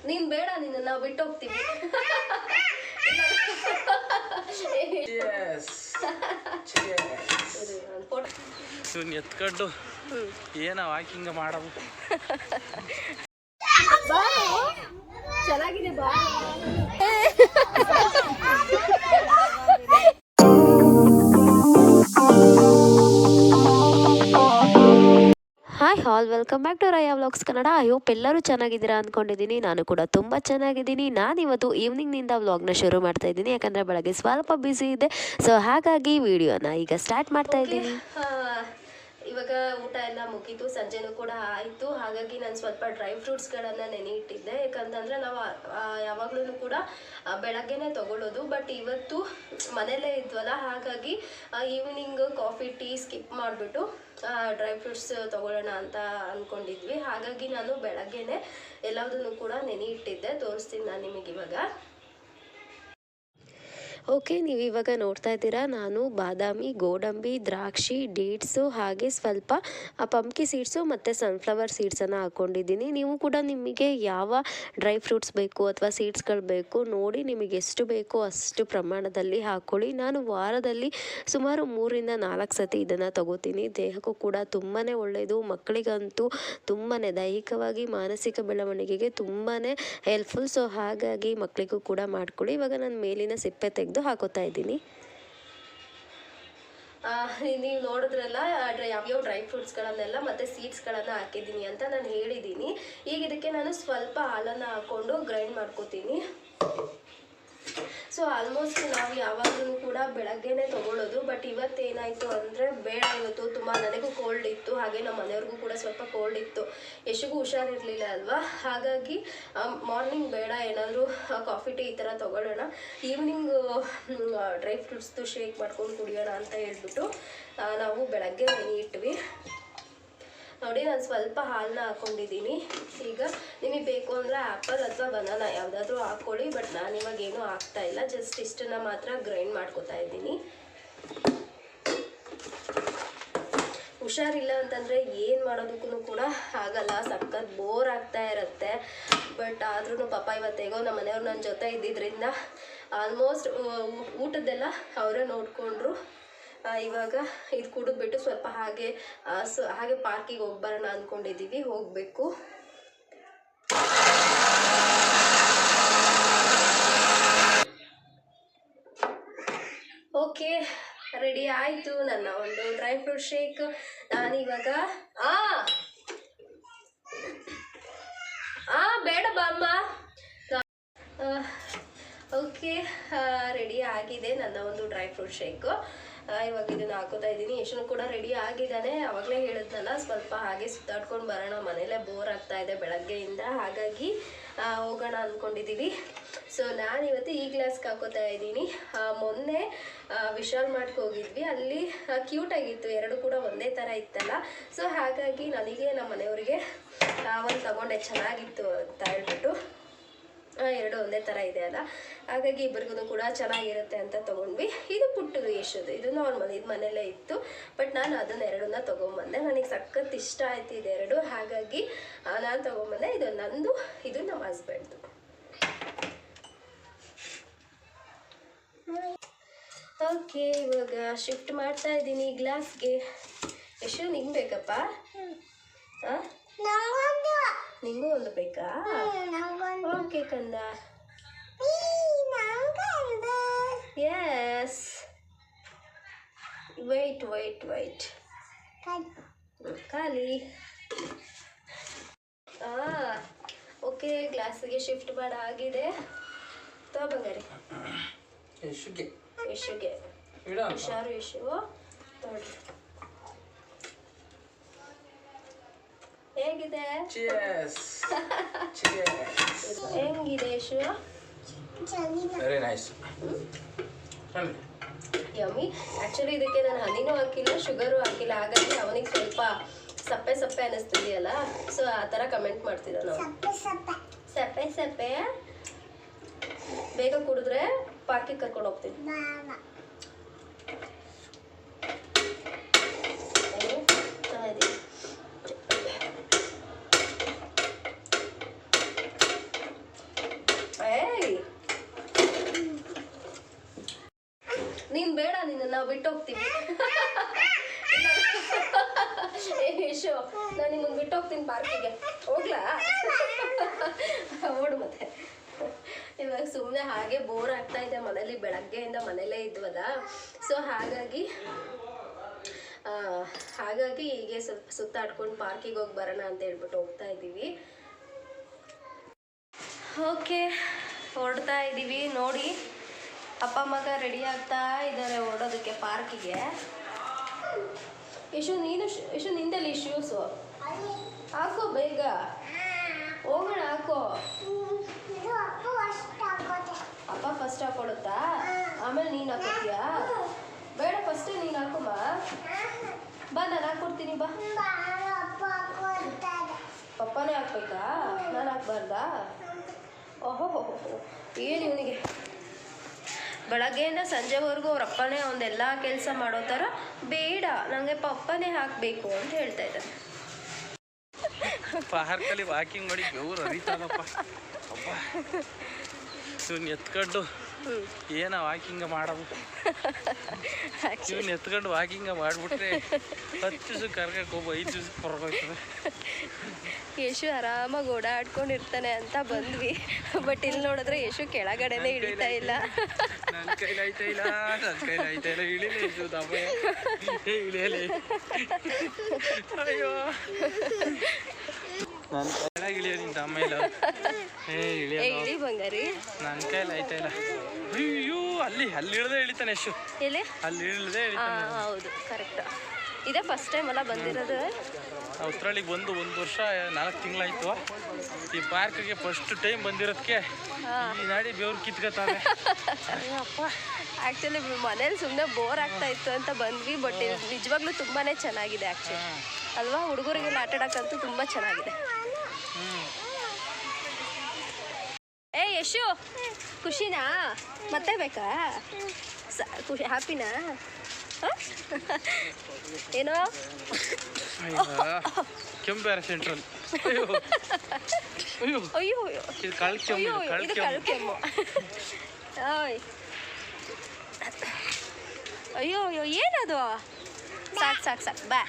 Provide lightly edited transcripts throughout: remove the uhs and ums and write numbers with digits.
ನೀನ್ ಬೇಡ, ನಿನ್ನ ನಾವು ಬಿಟ್ಟು ಹೋಗ್ತೀವಿ. ಎತ್ಕೊಂಡು ಏನ ವಾಕಿಂಗ್ ಮಾಡೋದು ಚೆನ್ನಾಗಿದೆ ಬಾ. Hi all, welcome back to Raya vlogs Kannada. I hope ಎಲ್ಲರೂ ಚೆನ್ನಾಗಿದ್ದೀರಾ ಅಂದ್ಕೊಂಡಿದ್ದೀನಿ. ನಾನು ಕೂಡ ತುಂಬ ಚೆನ್ನಾಗಿದ್ದೀನಿ. ನಾನಿವತ್ತು ಈವ್ನಿಂಗ್ನಿಂದ ವ್ಲಾಗ್ನ ಶುರು ಮಾಡ್ತಾ ಇದ್ದೀನಿ, ಯಾಕಂದರೆ ಬೆಳಗ್ಗೆ ಸ್ವಲ್ಪ ಬ್ಯುಸಿ ಇದೆ. ಸೊ ಹಾಗಾಗಿ ವಿಡಿಯೋನ ಈಗ ಸ್ಟಾರ್ಟ್ ಮಾಡ್ತಾ ಇದ್ದೀನಿ. ಇವಾಗ ಊಟ ಎಲ್ಲ ಮುಗೀತು, ಸಂಜೆನೂ ಕೂಡ ಆಯಿತು. ಹಾಗಾಗಿ ನಾನು ಸ್ವಲ್ಪ ಡ್ರೈ ಫ್ರೂಟ್ಸ್ಗಳನ್ನು ನೆನೆ ಇಟ್ಟಿದ್ದೆ. ಯಾಕಂತಂದರೆ ನಾವು ಯಾವಾಗಲೂ ಕೂಡ ಬೆಳಗ್ಗೆನೇ ತೊಗೊಳ್ಳೋದು. ಬಟ್ ಇವತ್ತು ಮನೆಯಲ್ಲೇ ಇದ್ವಲ್ಲ, ಹಾಗಾಗಿ ಈವ್ನಿಂಗ್ ಕಾಫಿ ಟೀ ಸ್ಕಿಪ್ ಮಾಡಿಬಿಟ್ಟು ಡ್ರೈ ಫ್ರೂಟ್ಸ್ ತೊಗೊಳ್ಳೋಣ ಅಂತ ಅಂದ್ಕೊಂಡಿದ್ವಿ. ಹಾಗಾಗಿ ನಾನು ಬೆಳಗ್ಗೆನೇ ಎಲ್ಲದನ್ನು ಕೂಡ ನೆನೆ ಇಟ್ಟಿದ್ದೆ. ತೋರಿಸ್ತೀನಿ ನಾನು ನಿಮಗೆ ಇವಾಗ. ಓಕೆ, ನೀವು ಇವಾಗ ನೋಡ್ತಾ ಇದ್ದೀರಾ, ನಾನು ಬಾದಾಮಿ, ಗೋಡಂಬಿ, ದ್ರಾಕ್ಷಿ, ಡೇಟ್ಸು ಹಾಗೆ ಸ್ವಲ್ಪ ಪಂಪ್ಕಿ ಸೀಡ್ಸು ಮತ್ತು ಸನ್ಫ್ಲವರ್ ಸೀಡ್ಸನ್ನು ಹಾಕ್ಕೊಂಡಿದ್ದೀನಿ. ನೀವು ಕೂಡ ನಿಮಗೆ ಯಾವ ಡ್ರೈ ಫ್ರೂಟ್ಸ್ ಬೇಕು ಅಥವಾ ಸೀಡ್ಸ್ಗಳು ಬೇಕು ನೋಡಿ, ನಿಮಗೆ ಎಷ್ಟು ಬೇಕೋ ಅಷ್ಟು ಪ್ರಮಾಣದಲ್ಲಿ ಹಾಕ್ಕೊಳ್ಳಿ. ನಾನು ವಾರದಲ್ಲಿ ಸುಮಾರು 3-4 ಸತಿ ಇದನ್ನು ತಗೋತೀನಿ. ದೇಹಕ್ಕೂ ಕೂಡ ತುಂಬಾ ಒಳ್ಳೆಯದು. ಮಕ್ಕಳಿಗಂತೂ ತುಂಬಾ ದೈಹಿಕವಾಗಿ ಮಾನಸಿಕ ಬೆಳವಣಿಗೆಗೆ ತುಂಬಾ ಹೆಲ್ಪ್ಫುಲ್. ಸೊ ಹಾಗಾಗಿ ಮಕ್ಕಳಿಗೂ ಕೂಡ ಮಾಡ್ಕೊಳ್ಳಿ. ಇವಾಗ ನಾನು ಮೇಲಿನ ಸಿಪ್ಪೆ ತೆಗೆದು ಹಾಕೋತಾ ಇದ್ದೀನಿ. ನೀವು ನೋಡಿದ್ರಲ್ಲ ಯಾವ್ಯಾವ ಡ್ರೈ ಫ್ರೂಟ್ಸ್ಗಳನ್ನೆಲ್ಲ ಮತ್ತು ಸೀಡ್ಸ್ಗಳನ್ನು ಹಾಕಿದ್ದೀನಿ ಅಂತ ನಾನು ಹೇಳಿದ್ದೀನಿ. ಈಗ ಇದಕ್ಕೆ ನಾನು ಸ್ವಲ್ಪ ಹಾಲನ್ನು ಹಾಕ್ಕೊಂಡು ಗ್ರೈಂಡ್ ಮಾಡ್ಕೋತೀನಿ. ಸೊ ಆಲ್ಮೋಸ್ಟ್ ನಾವು ಯಾವಾಗಲೂ ಕೂಡ ಬೆಳಗ್ಗೆನೇ ತೊಗೊಳ್ಳೋದು. ಬಟ್ ಇವತ್ತೇನಾಯಿತು ಅಂದರೆ ಬೇಡ, ಇವತ್ತು ತುಂಬ ನನಗೂ ಕೋಲ್ಡ್ ಇತ್ತು, ಹಾಗೆ ನಮ್ಮ ಮನೆಯವ್ರಿಗೂ ಕೂಡ ಸ್ವಲ್ಪ ಕೋಲ್ಡ್ ಇತ್ತು, ಎಷ್ಟಿಗೂ ಹುಷಾರಿರಲಿಲ್ಲ ಅಲ್ವಾ. ಹಾಗಾಗಿ ಮಾರ್ನಿಂಗ್ ಬೇಡ, ಏನಾದರೂ ಕಾಫಿ ಟೀ ಈ ಥರ ತೊಗೊಳ್ಳೋಣ, ಈವ್ನಿಂಗ್ ಡ್ರೈ ಫ್ರೂಟ್ಸ್ದು ಶೇಕ್ ಮಾಡ್ಕೊಂಡು ಕುಡಿಯೋಣ ಅಂತ ಹೇಳ್ಬಿಟ್ಟು ನಾವು ಬೆಳಗ್ಗೆ ನೆನೆ ಇಟ್ವಿ. ನೋಡಿ, ನಾನು ಸ್ವಲ್ಪ ಹಾಲನ್ನ ಹಾಕ್ಕೊಂಡಿದ್ದೀನಿ. ಈಗ ನಿಮಗೆ ಬೇಕು ಅಂದರೆ ಆ್ಯಪಲ್ ಅಥವಾ ಬನಾನಾ ಯಾವುದಾದ್ರೂ ಹಾಕ್ಕೊಳ್ಳಿ. ಬಟ್ ನಾನಿವಾಗ ಏನೂ ಹಾಕ್ತಾ ಇಲ್ಲ, ಜಸ್ಟ್ ಇಷ್ಟನ್ನು ಮಾತ್ರ ಗ್ರೈಂಡ್ ಮಾಡ್ಕೊತಾ ಇದ್ದೀನಿ. ಹುಷಾರಿಲ್ಲ ಅಂತಂದರೆ ಏನು ಮಾಡೋದಕ್ಕೂ ಕೂಡ ಆಗಲ್ಲ, ಸಖತ್ ಬೋರ್ ಆಗ್ತಾ ಇರುತ್ತೆ. ಬಟ್ ಆದ್ರೂ ಪಾಪ ಇವತ್ತೇಗೋ ನಮ್ಮ ಮನೆಯವ್ರು ನನ್ನ ಜೊತೆ ಇದ್ದಿದ್ದರಿಂದ ಆಲ್ಮೋಸ್ಟ್ ಊಟದ್ದೆಲ್ಲ ಅವರೇ ನೋಡಿಕೊಂಡ್ರು. ಇವಾಗ ಇದು ಕುಡಿದ್ಬಿಟ್ಟು ಸ್ವಲ್ಪ ಹಾಗೆ ಪಾರ್ಕಿಗೆ ಹೋಗಿ ಬರೋಣ ಅಂದ್ಕೊಂಡಿದ್ದೀವಿ, ಹೋಗಬೇಕು. ಓಕೆ, ರೆಡಿ ಆಯಿತು ನನ್ನ ಒಂದು ಡ್ರೈ ಫ್ರೂಟ್ ಶೇಕ್. ನಾನಿವಾಗ ಬೇಡ ಬಾಮ್ಮ. ಓಕೆ, ರೆಡಿ ಆಗಿದೆ ನನ್ನ ಒಂದು ಡ್ರೈ ಫ್ರೂಟ್ ಶೇಕು. ಇವಾಗ ಇದನ್ನು ಹಾಕೋತಾ ಇದ್ದೀನಿ. ಯಶನು ಕೂಡ ರೆಡಿ ಆಗಿದ್ದಾನೆ. ಆವಾಗಲೇ ಹೇಳಿದ್ನಲ್ಲ, ಸ್ವಲ್ಪ ಹಾಗೆ ಸುತ್ತಾಡ್ಕೊಂಡು ಬರೋಣ, ಮನೇಲೇ ಬೋರ್ ಆಗ್ತಾ ಇದೆ ಬೆಳಗ್ಗೆಯಿಂದ, ಹಾಗಾಗಿ ಹೋಗೋಣ ಅಂದ್ಕೊಂಡಿದ್ದೀವಿ. ಸೊ ನಾನಿವತ್ತು ಈ ಗ್ಲಾಸ್ಗೆ ಹಾಕೋತಾ ಇದ್ದೀನಿ. ಮೊನ್ನೆ ವಿಶಾಲ್ ಮಾರ್ಟ್ಗೆ ಹೋಗಿದ್ವಿ, ಅಲ್ಲಿ ಕ್ಯೂಟಾಗಿತ್ತು, ಎರಡು ಕೂಡ ಒಂದೇ ಥರ ಇತ್ತಲ್ಲ. ಸೊ ಹಾಗಾಗಿ ನನಗೆ ನಮ್ಮ ಮನೆಯವರಿಗೆ ಒಂದು ತಗೊಂಡೆ, ಚೆನ್ನಾಗಿತ್ತು ಅಂತ ಹೇಳ್ಬಿಟ್ಟು. ಎರಡು ಒಂದೇ ಥರ ಇದೆ ಅಲ್ಲ, ಹಾಗಾಗಿ ಇಬ್ಬರಿಗೂ ಕೂಡ ಚೆನ್ನಾಗಿರುತ್ತೆ ಅಂತ ತೊಗೊಂಡ್ವಿ. ಇದು ಪುಟ್ಟದು ಯಶದು, ಇದು ನಾರ್ಮಲ್, ಇದು ಮನೆಯಲ್ಲೇ ಇತ್ತು. ಬಟ್ ನಾನು ಅದನ್ನು ಎರಡನ್ನ ತೊಗೊಂಬಂದೆ. ನನಗೆ ಸಖತ್ ಇಷ್ಟ ಆಯ್ತು ಇದೆರಡು, ಹಾಗಾಗಿ ನಾನು ತೊಗೊಂಬಂದೆ. ಇದು ನಂದು, ಇದು ನಮ್ಮ ಹಸ್ಬೆಂಡ್ದು. ಓಕೆ, ಇವಾಗ ಶಿಫ್ಟ್ ಮಾಡ್ತಾ ಇದ್ದೀನಿ ಗ್ಲಾಸ್ಗೆ. ಎಷ್ಟು ನಿಂಗೆ ಬೇಕಪ್ಪ? ನಿಂಗೂ ಒಂದು ಬೇಕಾ? ಓಕೆ ಕಂದ. ಎಸ್, ವೆಯ್ಟ್ ಖಾಲಿ. ಓಕೆ, ಗ್ಲಾಸಿಗೆ ಶಿಫ್ಟ್ ಮಾಡಾಗಿದೆ. ತಗೊಂಬಂಗಾರಿ ಯಶುಗೆ ಹುಷಾರು ಯಶು. ತೊಗೊಳ್ರಿ, ಹೇಗಿದೆ? ಹೆಂಗಿದೆ Yashu? Very nice, yummy. Actually ಇದಕ್ಕೆ ನಾನು ಹನಿನೂ ಹಾಕಿಲ್ಲ, ಶುಗರು ಹಾಕಿಲ್ಲ, ಹಾಗಾಗಿ ಅವನಿಗೆ ಸ್ವಲ್ಪ ಸಪ್ಪೆ ಅನ್ನಿಸ್ತಿದೆಯಲ್ಲ. ಸೊ ಆ ಥರ ಕಮೆಂಟ್ ಮಾಡ್ತಿದ್ದ ನಾವು. ಸಪ್ಪೆ ಬೇಗ ಕುಡಿದ್ರೆ ಪಾರ್ಕಿಗೆ ಕರ್ಕೊಂಡು ಹೋಗ್ತೀನಿ. ನಾವು ಬಿಟ್ಟು ಹೋಗ್ತೀವಿ. ಯಶು ನಾನು ನಿಮ್ಮನ್ನು ಬಿಟ್ಟು ಹೋಗ್ತೀನಿ ಪಾರ್ಕಿಗೆ, ಹೋಗ್ಲಾ? ಓಡು ಮತ್ತೆ. ಇವಾಗ ಸುಮ್ಮನೆ ಹಾಗೆ ಬೋರ್ ಆಗ್ತಾ ಇದೆ ಮನೇಲಿ, ಬೆಳಗ್ಗೆಯಿಂದ ಮನೇಲೇ ಇದ್ವಲ್ಲ. ಸೊ ಹಾಗಾಗಿ ಹೀಗೆ ಸ್ವಲ್ಪ ಸುತ್ತಾಡ್ಕೊಂಡು ಪಾರ್ಕಿಗೆ ಹೋಗಿ ಬರೋಣ ಅಂತ ಹೇಳ್ಬಿಟ್ಟು ಹೋಗ್ತಾ ಇದ್ದೀವಿ. ಓಕೆ, ಹೊರಡ್ತಾ ಇದ್ದೀವಿ. ನೋಡಿ ಅಪ್ಪ ಮಗ ರೆಡಿ ಆಗ್ತಾ ಇದ್ದಾರೆ ಹೊರಡೋದಕ್ಕೆ ಪಾರ್ಕಿಗೆ. ಯಶು ನಿಂದಲ್ಲಿ ಶೂಸು ಹಾಕೋ, ಬೇಗ ಹೋಗೋಣ. ಹಾಕೋ, ಅಪ್ಪ ಫಸ್ಟ್ ಹಾಕೊಳುತ್ತಾ, ಆಮೇಲೆ ನೀನು ಹಾಕೋತೀಯಾ? ಬೇಡ, ಫಸ್ಟೇ ನೀನು ಹಾಕೋಮ್ಮ. ಬಾ, ನಾನು ಹಾಕ್ಕೊಡ್ತೀನಿ. ಬಾ, ಪಪ್ಪನೇ ಹಾಕ್ಬೇಕಾ? ನಾನು ಹಾಕ್ಬಾರ್ದಾ? ಓಹೋ, ಏನು ಇವನಿಗೆ ಬೆಳಗ್ಗೆಯಿಂದ ಸಂಜೆವರೆಗೂ ಅವ್ರ ಅಪ್ಪನೇ ಒಂದೆಲ್ಲ ಕೆಲಸ ಮಾಡೋ ಥರ, ಬೇಡ ನನಗೆ ಪಪ್ಪನೇ ಹಾಕಬೇಕು ಅಂತ ಹೇಳ್ತಾ ಇದ್ದಾರೆ. ಪಾರ್ಕಲ್ಲಿ ವಾಕಿಂಗ್ ಮಾಡಿ ಬೆವರು ಹರಿತಾನಪ್ಪ. ಅಪ್ಪ ಇವ್ನು ಎತ್ಕೊಂಡು ಏನ ವಾಕಿಂಗ ಮಾಡೋದು? ಇವ್ನು ಎತ್ಕೊಂಡು ವಾಕಿಂಗ ಮಾಡಿಬಿಟ್ರೆ 10 ದಿವ್ಸಕ್ಕೆ ಕರ್ಕಕ್ಕೆ ಹೋಗೋ 5 ದಿವ್ಸಕ್ಕೆ ಹೊರಗೋಗ್ತದೆ. ಯಶು ಆರಾಮಾಗಿ ಓಡಾಡ್ಕೊಂಡಿರ್ತಾನೆ ಅಂತ ಬಂದ್ವಿ. ಬಟ್ ಇಲ್ಲಿ ನೋಡಿದ್ರೆ ಯಶು ಕೆಳಗಡೆನೆ ಇಳಿತಾ ಇಲ್ಲ. ನನ್ನ ಕೈಲಾಯ್ತಾ ಇಲ್ಲ, ಇಳಿಲೇ ಯಶು ದಮ್ಮ ಇಳಿಯಲಿ. ಅಯ್ಯೋ, ನನ್ನ ಕೆಳಗೆ ಇಳಿಯೋ ನಿಂತ ಅಮ್ಮ ಇಲ್ಲ. ಇಳಿ ಬಂಗಾರಿ, ನನ್ನ ಕೈಲಿ ಆಯ್ತಾ ಇಲ್ಲ. ಅಯ್ಯೋ, ಅಲ್ಲಿ ಇಳ್ದೇ ಇಳಿತಾನೆ ಯಶು. ಎಲ್ಲಿ? ಅಲ್ಲಿ ಇಳ್ದೇ ಇಳಿತಾನೆ. ಹೌದು, ಕರೆಕ್ಟ್. ಇದೇ ಫಸ್ಟ್ ಟೈಮ್ ಅಲ್ಲ ಬಂದಿರೋದು. ಉತ್ತರಳ್ಳಿಗೆ ಬಂದು 1 ವರ್ಷ 4 ತಿಂಗಳಾಯ್ತು. ಈ ಪಾರ್ಕ್ಗೆ ಫಸ್ಟ್ ಟೈಮ್ ಬಂದಿರೋದಕ್ಕೆ ಈ ನಾಡಿ ಬೆವ್ರು ಕಿತ್ಕೊತಾವೆ. ಆ್ಯಕ್ಚುಲಿ ಮನೇಲಿ ಸುಮ್ಮನೆ ಬೋರ್ ಆಗ್ತಾ ಇತ್ತು ಅಂತ ಬಂದ್ವಿ. ಬಟ್ ನಿಜವಾಗ್ಲೂ ತುಂಬಾ ಚೆನ್ನಾಗಿದೆ ಆ್ಯಕ್ಚುಲಿ, ಅಲ್ವಾ? ಹುಡುಗರಿಗೆಲ್ಲ ಆಟ ಆಡೋಕ್ಕಂತೂ ತುಂಬ ಚೆನ್ನಾಗಿದೆ. ಏ ಯಶು, ಖುಷಿನಾ? ಮತ್ತೆ ಬೇಕಾ? ಖುಷಿ, ಹ್ಯಾಪಿನಾ? ಏನೋ ಕೆಂಬೇರ ಸೆಂಟ್ರಲ್. ಅಯ್ಯೋ ಅಯ್ಯೋ, ಇದು ಕಳ್ಕೆಮ್ಮು. ಅಯ್ಯೋ ಅಯ್ಯೋ, ಏನದು? ಸಾಕು ಬಾ.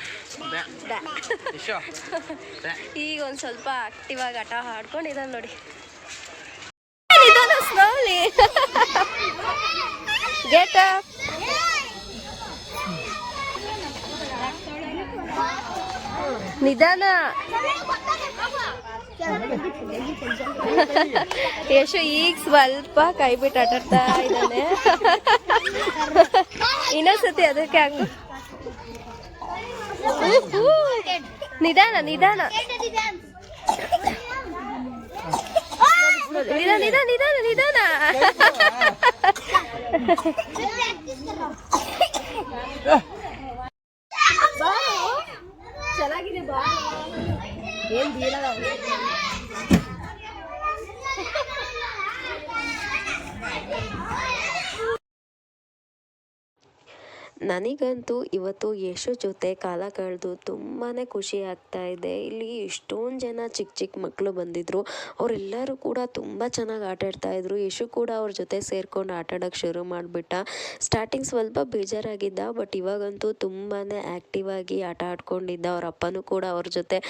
ಈಗ ಒಂದು ಸ್ವಲ್ಪ ಆಕ್ಟಿವ್ ಆಗಿ ಆಟ ಆಡ್ಕೊಂಡಿದ್ದಾನೆ ನೋಡಿ. Slowly get up. ನಿಧಾನ. ಯಶು ಈಗ ಸ್ವಲ್ಪ ಕೈ ಬಿಟ್ಟು ಆಟಾಡ್ತಾ ಇದ್ದಾನೆ. ಇನ್ನೊಂದ್ಸತಿ ಅದಕ್ಕೆ ಹಾಕು. ನಿಧಾನ ನಿಧಾನ ನಿಧಾನ ನಿಧಾನ ನಿಧಾನ. ಚೆನ್ನಾಗಿದೆ ಬಾ. ಏನ್ ಬೀಳಲ್ಲ. ನನಗಂತೂ ಇವತ್ತು ಯಶು ಜೊತೆ ಕಾಲ ಕಳೆದು ತುಂಬಾ ಖುಷಿ ಆಗ್ತಾ ಇದೆ. ಇಲ್ಲಿ ಎಷ್ಟೊಂದು ಜನ ಚಿಕ್ಕ ಮಕ್ಕಳು ಬಂದಿದ್ದರು. ಅವರೆಲ್ಲರೂ ಕೂಡ ತುಂಬ ಚೆನ್ನಾಗಿ ಆಟಾಡ್ತಾಯಿದ್ರು. ಯಶು ಕೂಡ ಅವ್ರ ಜೊತೆ ಸೇರ್ಕೊಂಡು ಆಟಾಡೋಕ್ಕೆ ಶುರು ಮಾಡಿಬಿಟ್ಟ. ಸ್ಟಾರ್ಟಿಂಗ್ ಸ್ವಲ್ಪ ಬೇಜಾರಾಗಿದ್ದ, ಬಟ್ ಇವಾಗಂತೂ ತುಂಬಾ ಆ್ಯಕ್ಟಿವ್ ಆಗಿ ಆಟ ಆಡ್ಕೊಂಡಿದ್ದ. ಅವ್ರ ಅಪ್ಪನೂ ಕೂಡ ಅವ್ರ ಜೊತೆ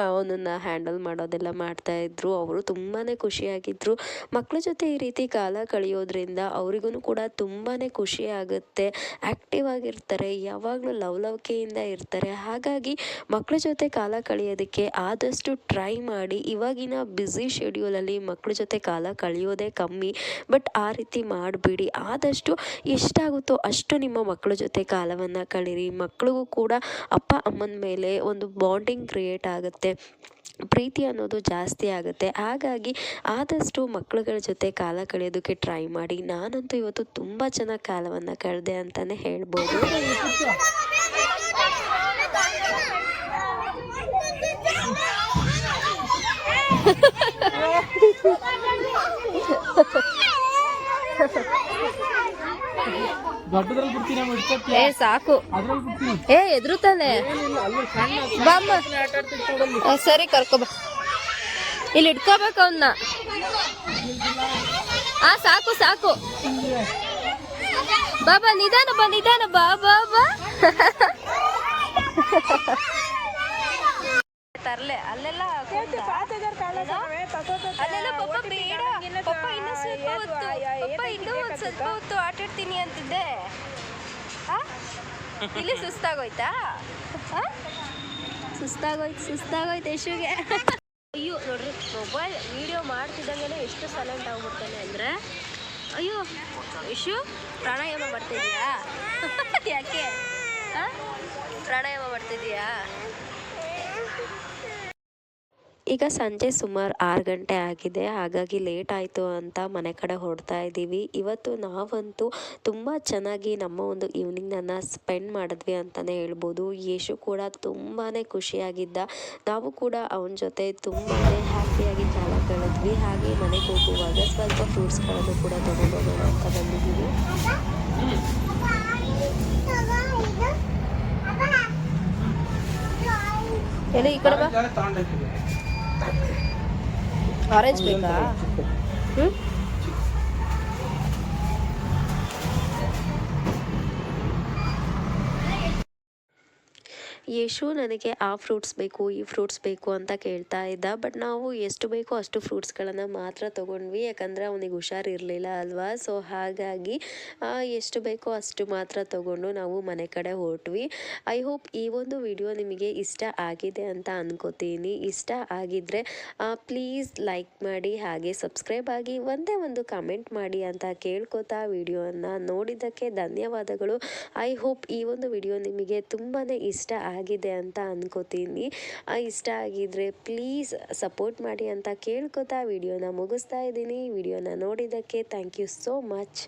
ಅವನನ್ನು ಹ್ಯಾಂಡಲ್ ಮಾಡೋದೆಲ್ಲ ಮಾಡ್ತಾಯಿದ್ರು. ಅವರು ತುಂಬಾ ಖುಷಿಯಾಗಿದ್ದರು. ಮಕ್ಕಳ ಜೊತೆ ಈ ರೀತಿ ಕಾಲ ಕಳೆಯೋದ್ರಿಂದ ಅವರಿಗೂ ಕೂಡ ತುಂಬಾ ಖುಷಿ ಆಗುತ್ತೆ. ಆ್ಯಕ್ಟಿವ್ ಆಗಿರ್ತಾರೆ, ಯಾವಾಗಲೂ ಲವಲವಿಕೆಯಿಂದ ಇರ್ತಾರೆ. ಹಾಗಾಗಿ ಮಕ್ಕಳ ಜೊತೆ ಕಾಲ ಕಳೆಯೋದಕ್ಕೆ ಆದಷ್ಟು ಟ್ರೈ ಮಾಡಿ. ಇವಾಗಿನ ಬ್ಯುಸಿ ಶೆಡ್ಯೂಲಲ್ಲಿ ಮಕ್ಕಳ ಜೊತೆ ಕಾಲ ಕಳೆಯೋದೇ ಕಮ್ಮಿ. ಬಟ್ ಆ ರೀತಿ ಮಾಡಿಬಿಡಿ. ಆದಷ್ಟು ಎಷ್ಟಾಗುತ್ತೋ ಅಷ್ಟು ನಿಮ್ಮ ಮಕ್ಕಳ ಜೊತೆ ಕಾಲವನ್ನು ಕಳೀರಿ. ಮಕ್ಕಳಿಗೂ ಕೂಡ ಅಪ್ಪ ಅಮ್ಮನ ಮೇಲೆ ಒಂದು ಬಾಂಡಿಂಗ್ ಕ್ರಿಯೇಟ್ ಆಗುತ್ತೆ, ಪ್ರೀತಿ ಅನ್ನೋದು ಜಾಸ್ತಿ ಆಗುತ್ತೆ. ಹಾಗಾಗಿ ಆದಷ್ಟು ಮಕ್ಕಳುಗಳ ಜೊತೆ ಕಾಲ ಕಳೆಯೋದಕ್ಕೆ ಟ್ರೈ ಮಾಡಿ. ನಾನಂತೂ ಇವತ್ತು ತುಂಬ ಚೆನ್ನಾಗಿ ಕಾಲವನ್ನು ಕಳೆದೆ ಅಂತಲೇ ಹೇಳ್ಬೋದು. ಏ ಸಾಕು, ಏ ಎದುರುತ್ತಾನೆ. ಸರಿ ಕರ್ಕೊಬ, ಇಲ್ಲಿ ಇಟ್ಕೋಬೇಕು ಅವನ್ನ. ಸಾಕು ಸಾಕು. ಬಾಬಾ ನಿಧಾನ ಬಾ ನಿಧಾನ ಬಾ ಬಾ ಬಾ ತರ್ಲೆ ಅಲ್ಲೆಲ್ಲ ಅಲ್ಲೆಲ್ಲ ಪಪ್ಪ ಬೇಡ ಪಪ್ಪ ಇನ್ನೂ ಸ್ವಲ್ಪ ಹೊತ್ತು ಪಪ್ಪ ಇನ್ನೂ ಒಂದು ಸ್ವಲ್ಪ ಹೊತ್ತು ಆಟಾಡ್ತೀನಿ ಅಂತಿದ್ದೆ ಇಲ್ಲಿ ಸುಸ್ತಾಗೋಯ್ತಾ ಸುಸ್ತಾಗೋಯ್ತು ಯಶುಗೆ ಅಯ್ಯೋ ನೋಡ್ರಿ ಮೊಬೈಲ್ ವಿಡಿಯೋ ಮಾಡ್ತಿದ್ದಂಗೆ ಎಷ್ಟು ಸೈಲೆಂಟ್ ಆಗ್ಬಿಡ್ತಾನೆ ಅಂದರೆ ಅಯ್ಯೋ ಯಶು ಪ್ರಾಣಾಯಾಮ ಮಾಡ್ತಿದ್ಯಾ ಯಾಕೆ ಪ್ರಾಣಾಯಾಮ ಮಾಡ್ತಿದ್ಯಾ ಈಗ ಸಂಜೆ ಸುಮಾರು 6 ಗಂಟೆ ಆಗಿದೆ, ಹಾಗಾಗಿ ಲೇಟ್ ಆಯಿತು ಅಂತ ಮನೆ ಕಡೆ ಹೊರಡ್ತಾ ಇದ್ದೀವಿ. ಇವತ್ತು ನಾವಂತೂ ತುಂಬ ಚೆನ್ನಾಗಿ ನಮ್ಮ ಒಂದು ಈವ್ನಿಂಗನ್ನು ಸ್ಪೆಂಡ್ ಮಾಡಿದ್ವಿ ಅಂತಲೇ ಹೇಳ್ಬೋದು. ಯಶು ಕೂಡ ತುಂಬಾ ಖುಷಿಯಾಗಿದ್ದ, ನಾವು ಕೂಡ ಅವನ ಜೊತೆ ತುಂಬಾ ಹ್ಯಾಪಿಯಾಗಿ ಕಾಲ ಕಳೆದ್ವಿ. ಹಾಗೆ ಮನೆಗೆ ಹೋಗುವಾಗ ಸ್ವಲ್ಪ ಫ್ರೂಟ್ಸ್ಗಳನ್ನು ಕೂಡ ತೊಗೊಂಡೋಗೋಣ ಅಂತ ಬಂದಿದ್ದೀವಿ. ಎಲ್ಲ ಈ ಕಡೆ ಬಾ. ಆರೆಂಜ್ ಬೇಕಾ? ಯಶು ನನಗೆ ಆ ಫ್ರೂಟ್ಸ್ ಬೇಕು ಈ ಫ್ರೂಟ್ಸ್ ಬೇಕು ಅಂತ ಕೇಳ್ತಾ ಇದ್ದ. ಬಟ್ ನಾವು ಎಷ್ಟು ಬೇಕೋ ಅಷ್ಟು ಫ್ರೂಟ್ಸ್ಗಳನ್ನು ಮಾತ್ರ ತೊಗೊಂಡ್ವಿ, ಯಾಕಂದರೆ ಅವನಿಗೆ ಹುಷಾರಿರಲಿಲ್ಲ ಅಲ್ವಾ. ಸೊ ಹಾಗಾಗಿ ಎಷ್ಟು ಬೇಕೋ ಅಷ್ಟು ಮಾತ್ರ ತೊಗೊಂಡು ನಾವು ಮನೆ ಕಡೆ ಹೊರಟ್ವಿ. ಐ ಹೋಪ್ ಈ ಒಂದು ವಿಡಿಯೋ ನಿಮಗೆ ಇಷ್ಟ ಆಗಿದೆ ಅಂತ ಅನ್ಕೋತೀನಿ. ಇಷ್ಟ ಆಗಿದ್ದರೆ ಪ್ಲೀಸ್ ಲೈಕ್ ಮಾಡಿ, ಹಾಗೆ ಸಬ್ಸ್ಕ್ರೈಬ್ ಆಗಿ ಒಂದೇ ಒಂದು ಕಮೆಂಟ್ ಮಾಡಿ ಅಂತ ಕೇಳ್ಕೊತಾ ವಿಡಿಯೋನ ನೋಡಿದ್ದಕ್ಕೆ ಧನ್ಯವಾದಗಳು. ಐ ಹೋಪ್ ಈ ಒಂದು ವಿಡಿಯೋ ನಿಮಗೆ ತುಂಬಾ ಇಷ್ಟ ಆಗಿದೆ ಅಂತ ಅನ್ಕೋತೀನಿ. ಇಷ್ಟ ಆಗಿದ್ರೆ ಪ್ಲೀಸ್ ಸಪೋರ್ಟ್ ಮಾಡಿ ಅಂತ ಕೇಳ್ಕೊತಾ ವಿಡಿಯೋನ ಮುಗಿಸ್ತಾ ಇದ್ದೀನಿ. ವಿಡಿಯೋನ ನೋಡಿದ್ದಕ್ಕೆ ಥ್ಯಾಂಕ್ ಯು ಸೋ ಮಚ್.